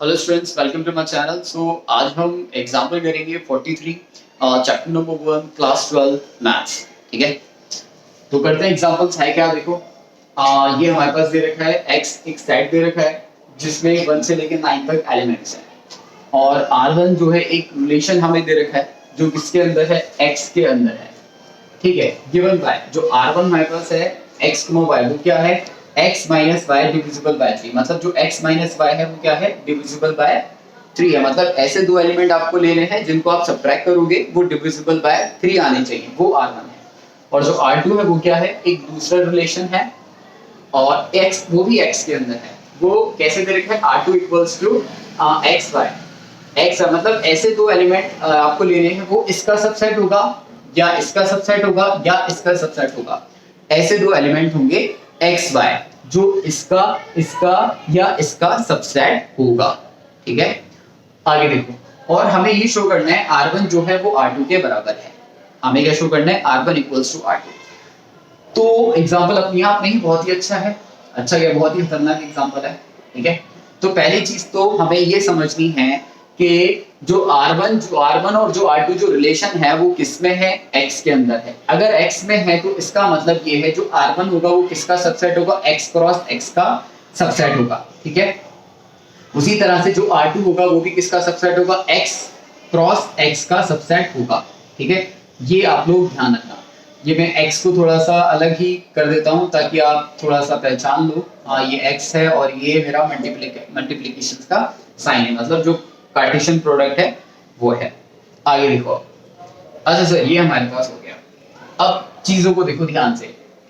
Hello students, welcome to my channel. So आज हम example करेंगे 43 चैप्टर नंबर 1 क्लास 12 मैथ्स। ठीक है, तो करते हैं एग्जांपल्स। है क्या, देखो ये हमारे पास दे रखा है x एक सेट दे रखा है जिसमें 1 से लेकर 9 तक एलिमेंट्स हैं और r1 जो है एक रिलेशन हमें दे रखा है जो किसके अंदर है, x के अंदर है। ठीक है, गिवन बाय जो r1 हमारे पास है x, y वो क्या है, x minus Y divisible by 3। मतलब जो x माइनस वाई है वो क्या है, डिविजिबल बाय 3 है। मतलब ऐसे दो एलिमेंट आपको लेने हैं जिनको आप सब्ट्रैक्ट करोगे वो डिविजिबल बाय 3 आने चाहिए, वो r1 है। और जो r2 है वो क्या है, एक दूसरा रिलेशन है और x वो भी x के अंदर है। वो कैसे दे रखा है, r2 equals to x y। x मतलब ऐसे दो एलिमेंट आपको लेने हैं, वो इसका सबसेट होगा या इसका सबसेट होगा या इसका सबसेट होगा। ऐसे दो एलिमेंट होंगे x y जो इसका इसका या इसका सबसेट होगा। ठीक है, आगे देखो। और हमें ये शो करना है r1 जो है वो r2 के बराबर है। हमें क्या शो करना है, r1 इक्वल्स टू r2। तो एग्जाम्पल अपने आप में ही बहुत ही अच्छा है। अच्छा, ये बहुत ही खतरनाक एग्जाम्पल है। ठीक है, तो पहली चीज तो हमें ये समझनी है कि जो R1 और जो R2 जो रिलेशन है वो किसमें है, X के अंदर है। अगर X में है तो इसका मतलब ये है जो R1 होगा वो किसका सबसेट होगा, X क्रॉस X का सबसेट होगा। ठीक है, उसी तरह से जो R2 होगा वो भी किसका सबसेट होगा, X क्रॉस X का सबसेट होगा। ठीक है, ये आप लोग ध्यान रखना। ये मैं x को थोड़ा सा अलग ही कर देता हूं ताकि आप थोड़ा सा पहचान लो। हाँ, ये x है और ये मेरा मल्टीप्लिकेशन का साइन है, मतलब जो कार्टेशियन प्रोडक्ट है वो है। आगे देखो। अच्छा सर, ये हमारे पास हो गया। अब चीजों को देखो ध्यान से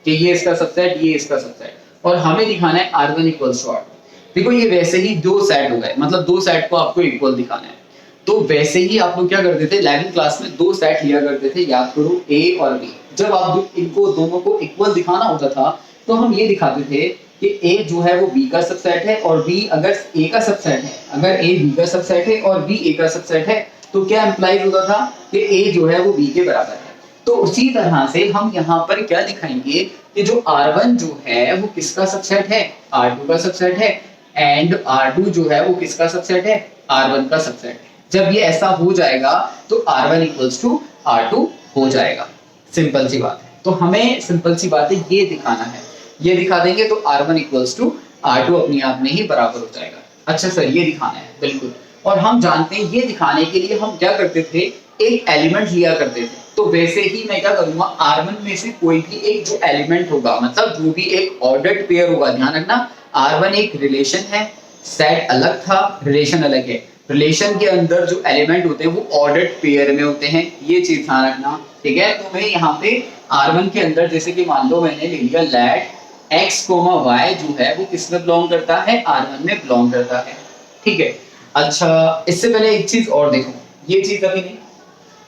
कि ये इसका सबसेट, ये इसका सबसेट, और हमें दिखाना है r1 इक्वल्स टू r2। देखो ये वैसे ही दो सेट हो गए, मतलब दो सेट को आपको इक्वल दिखाना है। तो वैसे ही आप लोग क्या करते थे, 11th क्लास में दो सेट लिया करते थे, याद करो, a और b। जब आप इनको दोनों को इक्वल दिखाना होता था तो हम ये दिखाते थे कि a जो है वो b का सबसेट है और b अगर a का सबसेट है, अगर a b का सबसेट है और b a का सबसेट है तो क्या इंप्लाइज होता था कि a जो है वो b के बराबर है। तो उसी तरह से हम यहाँ पर क्या दिखाएंगे कि जो r1 जो है वो किसका सबसेट है, r2 का सबसेट है, एंड r2 जो है वो किसका सबसेट है, r1 का सबसेट है। जब ये ऐसा हो जाएगा तो r1 इक्वल्स टू r2 हो जाएगा। सिंपल सी बात है। तो हमें सिंपल सी बात है ये दिखाना है, ये दिखा देंगे तो r1 इक्वल्स टू r2 अपने आप में ही बराबर हो जाएगा। अच्छा सर, ये दिखाना है, बिल्कुल। और हम जानते हैं ये दिखाने के लिए हम क्या करते थे, एक एलिमेंट लिया करते थे। तो वैसे ही मैं क्या करूंगा, r1 में से कोई भी एक जो एलिमेंट होगा, मतलब जो भी एक ऑर्डर्ड पेयर होगा, ध्यान रखना r1 एक रिलेशन है, सेट अलग था, रिलेशन अलग है। रिलेशन के अंदर जो एलिमेंट होते हैं वो ऑर्डर्ड पेयर में होते हैं, ये चीज ध्यान रखना। ठीक है, तो मैं यहाँ पे R1 के अंदर जैसे कि मान लो मैंने ले लिया लेट x, y जो है वो किस में बिलोंग करता है, R1 में बिलोंग करता है। ठीक है, अच्छा इससे पहले एक चीज और देखो, ये चीज अभी नहीं,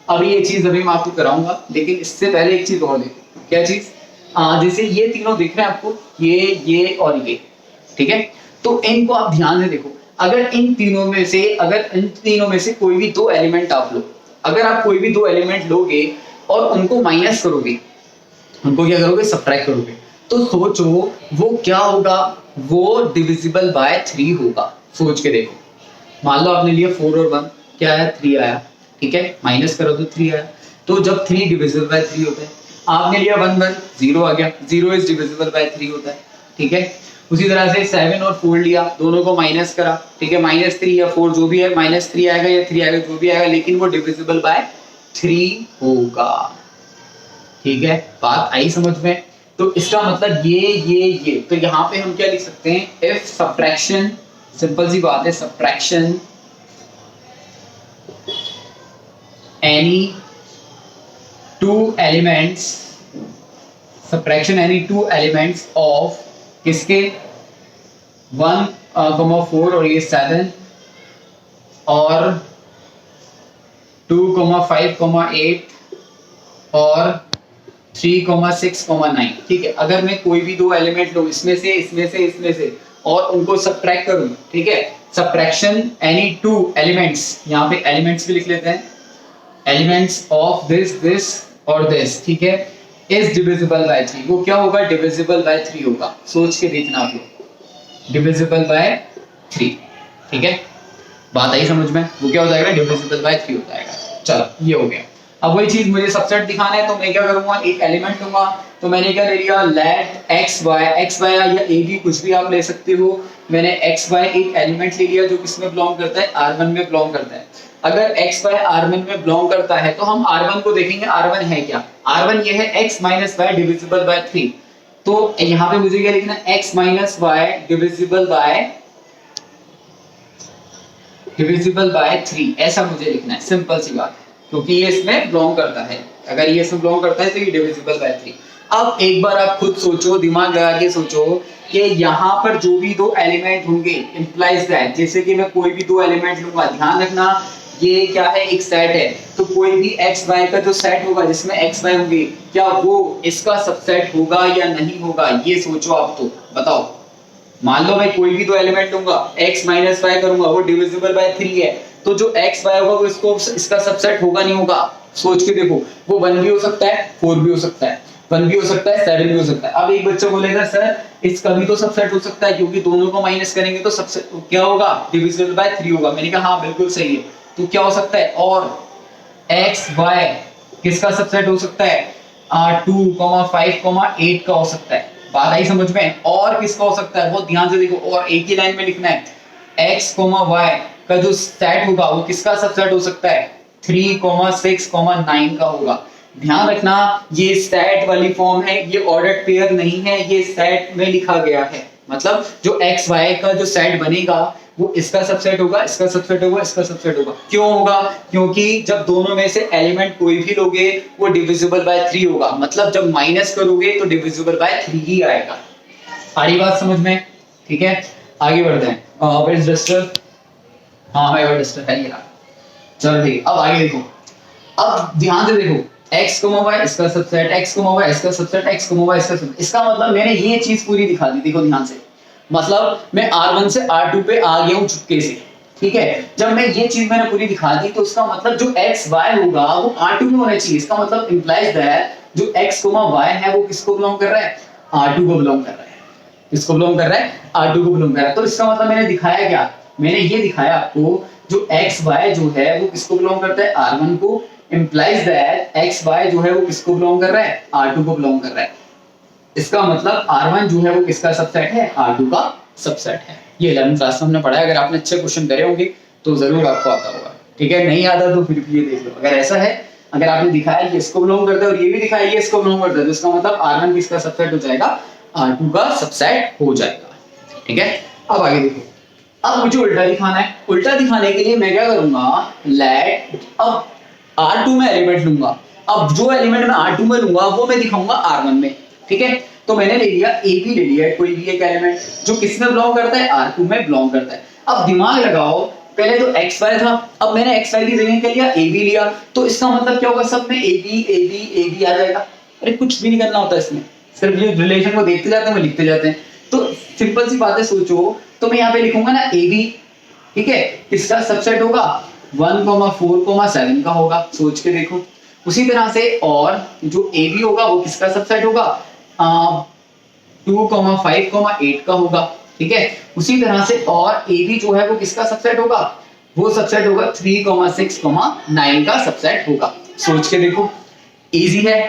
अभी ये चीज अभी मैं आपको कराऊंगा, लेकिन इससे पहले एक चीज और देखो। क्या चीज, जैसे ये तीनों दिख रहे हैं आपको, ये और ये। ठीक है, तो इनको आप ध्यान से देखो। अगर इन तीनों में से कोई भी दो एलिमेंट आप लो, अगर आप कोई भी दो एलिमेंट लोगे और उनको माइनस करोगे, उनको क्या करोगे, सब्ट्रैक्ट करोगे, तो सोचो वो क्या होगा, वो डिविजिबल बाय 3 होगा। सोच के देखो, मान लो आपने लिया 4 और 1, क्या आया, 3 आया। ठीक है, माइनस करो तो 3 आया। तो जब 3 डिविजिबल बाय 3 होता है, आपने लिया 1 1, 0 आ गया, 0 इज डिविजिबल बाय 3 होता है। ठीक है, उसी तरह से 7 और 4 लिया, दोनों को माइनस करा। ठीक है, -3 या 4 जो भी है, -3 आएगा या 3 आएगा, जो भी आएगा, लेकिन वो डिविजिबल बाय 3 होगा। ठीक है, बात आई समझ में। तो इसका मतलब ये तो यहाँ पे हम क्या लिख सकते हैं, इफ सब्ट्रैक्शन, सिंपल सी बात है, subtraction any two elements of किसके, 1, 4 और ये 7 और 2, 5, 8 और 3, 6, 9। ठीक है, अगर मैं कोई भी दो एलिमेंट लूं, इसमें से और उनको सब्ट्रैक्ट करूं। ठीक है, सब्ट्रैक्शन एनी टू एलिमेंट्स, यहाँ पे एलिमेंट्स भी लिख लेते हैं, एलिमेंट्स ऑफ दिस और दिस। ठीक है, इज डिविजिबल बाय 3। वो क्या होगा, डिविजिबल बाय 3 होगा। सोच के देखना आप लोग, डिविजिबल बाय 3। ठीक है, बात आई समझ में? वो क्या हो जाएगा, डिविजिबल बाय 3 हो जाएगा। चलो ये हो गया। अब वही चीज मुझे सबसेट दिखाना है, तो मैं क्या करूंगा, एक एलिमेंट लूंगा। तो मैंने क्या ले लिया, लेट एक्स वाई या ए बी कुछ भी आप ले सकते हो। मैंने एक्स वाई एक एलिमेंट ले लिया जो किसमें बिलोंग करता है, R1 में बिलोंग करता है। अगर एक्स वाई R1 में बिलोंग करता है तो हम R1 को देखेंगे, R1 है क्या, R1 ये है x minus Y divisible by 3। तो यहाँ पे मुझे क्या लिखना है, x minus Y divisible by 3, ऐसा मुझे लिखना है। सिंपल सी बात है, क्योंकि ये इसमें बिलोंग करता है। अगर ये इसमें बिलोंग करता है तो ये डिविजिबल बाय 3। अब एक बार आप खुद सोचो, दिमाग लगा के सोचो कि यहाँ पर जो भी दो एलिमेंट होंगे इंप्लाइज दैट, जैसे कि मैं कोई भी दो एलिमेंट लूंगा, ध्यान रखना ये क्या है, एक सेट है। तो कोई भी एक्स वाई का जो सेट होगा जिसमें एक्स वाई होंगे, क्या वो इसका सबसेट होगा या नहीं होगा, ये सोचो आप। तो बताओ, मान लो मैं कोई भी दो एलिमेंट लूंगा, x माइनस वाई करूंगा, वो डिविजिबल बाय 3 है, तो जो x y होगा वो इसको इसका सबसेट होगा नहीं होगा, सोच के देखो। वो 1 भी हो सकता है, 4 भी हो सकता है, 1 भी हो सकता है, 7 भी हो सकता है। अब एक बच्चा बोलेगा सर इसका भी तो सबसेट हो सकता है, क्योंकि दोनों को माइनस करेंगे तो सबसेट क्या होगा, डिविजिबल बाय 3 होगा। मैंने कहा हाँ बिल्कुल सही है। तो क्या हो सकता है, और x y किसका सबसेट हो सकता है, 2, 5, 8 का हो सकता है। बात आई समझ में? और किसका हो सकता है, बहुत ध्यान से देखो, और एक ही लाइन में लिखना है, x, y का जो सेट होगा वो किसका सबसेट हो सकता है, 3, 6, 9 का होगा। ध्यान रखना ये सेट वाली फॉर्म है, ये ऑर्डर्ड पेयर नहीं है, ये सेट में लिखा गया है। मतलब जो x y का जो सेट बनेगा वो इसका सबसेट होगा, इसका सबसेट होगा, इसका सबसेट होगा। क्यों होगा, क्योंकि जब दोनों में से एलिमेंट कोई भी लोगे वो डिविजिबल बाय 3 होगा। मतलब जब माइनस करोगे तो डिविजिबल बाय 3 ही आएगा। सारी बात समझ में? ठीक है, आगे बढ़ते हैं। Where is duster? हाँ मेरा डस्टर है ये रहा। चलो ठीक, अब आगे देखो। अब ध्यान से देखो, x, y इसका सबसेट, x, y इसका सबसेट, x, y इसका सबसेट। इसका मतलब मैंने ये चीज पूरी दिखा दी। देखो ध्यान से, मतलब मैं R1 से R2 पे आ गया हूं चुपके से। ठीक है, जब मैं ये चीज मैंने पूरी दिखा दी तो उसका मतलब जो x y होगा वो R2 में होना चाहिए। इसका मतलब इंप्लाइज दैट जो x, y है वो किसको बिलोंग कर रहा है, R2 को बिलोंग कर रहा है। किसको बिलोंग कर रहा है, R2 को बिलोंग कर रहा है। तो इसका मतलब मैंने दिखाया क्या, मैंने ये दिखाया आपको जो x y जो है वो किसको बिलोंग करता है, R1 को। इंप्लाइज दैट x y जो है वो किसको बिलोंग कर रहा है, R2 को बिलोंग कर रहा है। इसका मतलब R1 जो है वो किसका सबसेट है, R2 का सबसेट है। ये 11th क्लास में हमने पढ़ा है। अगर आपने अच्छे क्वेश्चन करे होंगे तो जरूर आपको आता होगा। ठीक है, नहीं आता तो फिर भी ये देख लो। अगर ऐसा है, अगर आपने दिखाया ये इसको बिलोंग करता है और ये भी दिखाया ये इसको बिलोंग करता है, तो इसका मतलब R1 किसका सबसेट हो जाएगा, R2 का सबसेट हो जाएगा। ठीक है, अब आगे देखो। अब मुझे उल्टा दिखाना है। उल्टा दिखाने के लिए मैं क्या करूंगा, लेट अब R2 में एलिमेंट लूंगा। अब जो एलिमेंट मैं R2 में लूंगा वो मैं दिखाऊंगा R1 में। ठीक है, तो मैंने ले लिया ए बी, ले लिया कोई भी एक एलिमेंट जो किसमें बिलोंग करता है, R2 में बिलोंग करता है। अब दिमाग लगाओ, पहले तो एक्स वाई था, अब मैंने एक्स वाई की जगह क्या लिया, ए बी लिया। तो इसका मतलब क्या होगा, सब में ए बी आ जाएगा। अरे कुछ भी नहीं करना होता इसमें, सिर्फ ये रिलेशन को देखते जाते हैं, लिखते जाते हैं। तो सिंपल सी बात है, सोचो। तो मैं यहाँ पे लिखूंगा ना ए बी, ठीक है, किसका सबसेट होगा, 1, 4, 7 का होगा। सोच के देखो। उसी तरह से और जो ए बी होगा वो किसका सबसेट होगा, 2, 5, 8 का होगा। ठीक है, उसी तरह से और ए बी जो है वो किसका सबसेट होगा, वो सबसेट होगा 3, 6, 9 का सबसेट होगा। सोच के देखो, इजी है।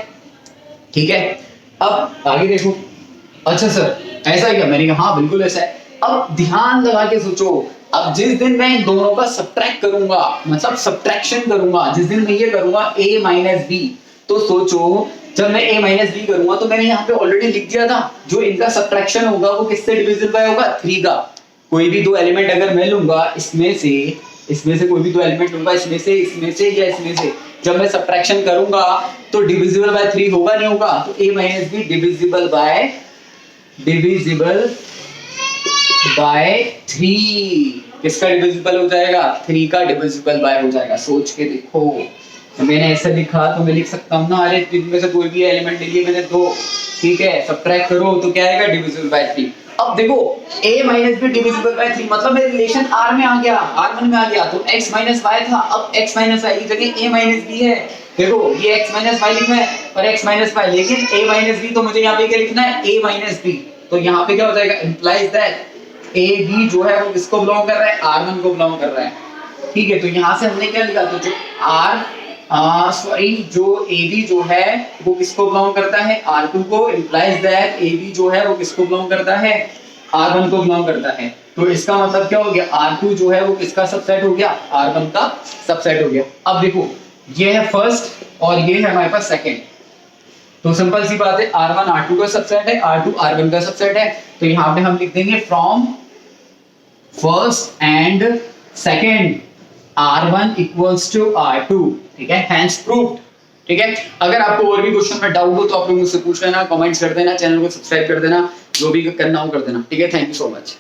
ठीक है, अब आगे देखो। अच्छा सर ऐसा है क्या, मैंने कहा हाँ बिल्कुल ऐसा है। अब ध्यान लगा के सोचो, अब जिस दिन मैं इन दोनों का सब्ट्रैक्ट करूंगा, मतलब सब्ट्रैक्शन करूंगा, जिस दिन मैं ये करूंगा a माइनस बी, तो सोचो जब मैं a माइनस बी करूंगा तो मैंने यहाँ पे ऑलरेडी लिख दिया था जो इनका सब्ट्रैक्शन होगा वो किससे डिविजिबल बाय होगा, 3 का। कोई भी दो एलिमेंट अगर मैं लूंगा, इसमें से कोई भी दो एलिमेंट लूंगा, इसमें से या इसमें से, जब मैं सब्ट्रैक्शन करूंगा तो डिविजिबल बाय 3 होगा नहीं होगा, तो a minus be divisible by 3। किसका डिविजिबल हो जाएगा, 3 का डिविजिबल बाय हो जाएगा। सोच के देखो, मैंने ऐसा लिखा तो मैं लिख सकता हूँ ना, अरे इनमें से कोई भी एलिमेंट ले लिए मैंने 2, ठीक है, सब्ट्रैक्ट करो तो क्या आएगा, डिविजिबल बाय 3। अब देखो a minus be divisible by 3, मतलब मेरा रिलेशन r में आ गया, R1 में आ गया। तो x माइनस y था, अब x माइनस y की जगह a माइनस b है। देखो ये x माइनस y लिखना है और x माइनस y, लेकिन a माइनस b, तो मुझे यहाँ पे क्या लिखना है, a माइनस b। तो यहाँ पे क्या हो जाएगा, इंप्लाइज दैट ए बी जो है वो किसको बिलोंग कर रहा है, R1 को बिलोंग कर रहा है। ठीक है, तो यहाँ से हमने क्या लिखा, तो जो जो AB जो है वो किसको बिलोंग करता है, R2 को, implies that AB जो है वो किसको बिलोंग करता है, R1 को बिलोंग करता है। तो इसका मतलब क्या हो गया, R2 जो है वो किसका सबसेट हो गया, R1 का सबसेट हो गया। अब देखो ये है फर्स्ट और ये है हमारे पास सेकंड, तो सिंपल सी बात है, R1 R2 का सबसेट है, R2 R1 का सबसेट है। तो यहाँ पे हम लिख देंगे from first and second R1 equals to R2, ठीक है, हैंस प्रूव्ड। ठीक है, अगर आपको और भी क्वेश्चन में डाउट हो तो आप लोग मुझसे पूछ लेना, कमेंट्स कर देना, चैनल को सब्सक्राइब कर देना, जो भी करना हो कर देना। ठीक है, थैंक यू सो मच।